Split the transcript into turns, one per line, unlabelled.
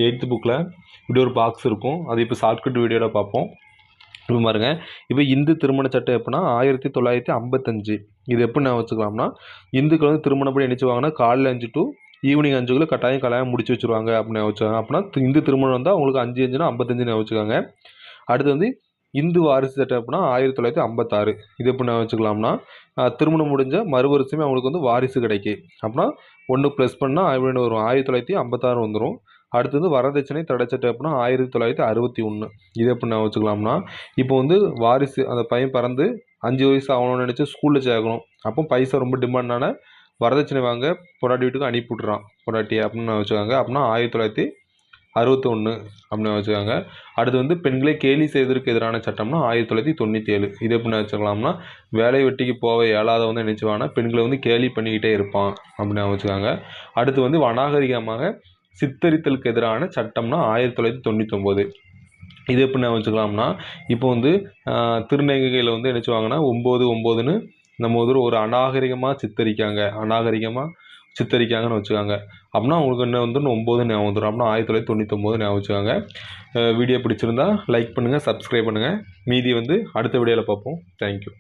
8th புக்கில் இப்படி ஒரு பாக்ஸ் இருக்கும். அது இப்போ ஷார்ட்கட் வீடியோவில் பார்ப்போம். இப்போ பாருங்க, இப்போ இந்து திருமண சட்டம் எப்படின்னா 1955. இது எப்படி நான் வச்சுக்கலாம்னா, இந்துக்கள் வந்து திருமணப்படி நினைச்சுவாங்கன்னா காலையில் 5 to ஈவினிங் 5க்குள்ள கட்டாயம் கல்யாணம் முடிச்சு வச்சுருவாங்க அப்படின்னு வச்சுக்காங்க. அப்படின்னா இந்து திருமணம் வந்தால் அவங்களுக்கு 5 55ன்னு வச்சுக்காங்க. அடுத்து வந்து இந்து வாரிசு சட்டம் எப்படின்னா 1956. இது எப்படி நான் வச்சுக்கலாம்னா, திருமணம் முடிஞ்ச மறு வருஷமே அவங்களுக்கு வந்து வாரிசு கிடைக்கும். அப்படின்னா 1 ப்ளஸ் பண்ணால் அப்படின்னு வரும், 1956 வந்துடும். அடுத்து வந்து வரதட்சணை தடை சட்டம் எப்படின்னா 1961. இது எப்படி நான் வச்சுக்கலாம்னா, இப்போ வந்து வாரிசு அந்த பையன் பிறந்து 5 வயசு ஆகணும்னு நினச்சி ஸ்கூலில் சேர்க்கணும். அப்போ பைசா ரொம்ப டிமாண்டான வரதட்சணை வாங்க பொண்டாட்டி வீட்டுக்கு அனுப்பி விட்றான் பொண்டாட்டியை அப்படின்னு வச்சுக்காங்க. அப்படின்னா 1961 அப்படின்னு வச்சுக்காங்க. அடுத்து வந்து பெண்களை கேலி செய்வதற்கு எதிரான சட்டம்னா 1997. இது எப்படி வச்சுக்கலாம்னா, வேலை வெட்டிக்கு போக இயலாத வந்து நினைச்சுவானா பெண்களை வந்து கேலி பண்ணிக்கிட்டே இருப்பான் அப்படின்னு வச்சுக்காங்க. அடுத்து வந்து அநாகரிகமாக சித்தரித்தலுக்கு எதிரான சட்டம்னா 1999. இது எப்படி நான் வச்சுக்கலாம்னா, இப்போ வந்து திருநங்கையில் வந்து என்ன செய்வாங்கன்னா 9/9ன்னு நம்ம ஒரு அநாகரிகமாக சித்தரிக்காங்கன்னு வச்சுக்காங்க. அப்படின்னா அவங்களுக்கு என்ன வந்து 9 ஞாபகம் வந்துடும். அப்படின்னா 1999 ஞாபகம் வச்சுக்காங்க. வீடியோ பிடிச்சிருந்தா லைக் பண்ணுங்கள், சப்ஸ்கிரைப் பண்ணுங்கள். மீதி வந்து அடுத்த வீடியோவில் பார்ப்போம். தேங்க்யூ.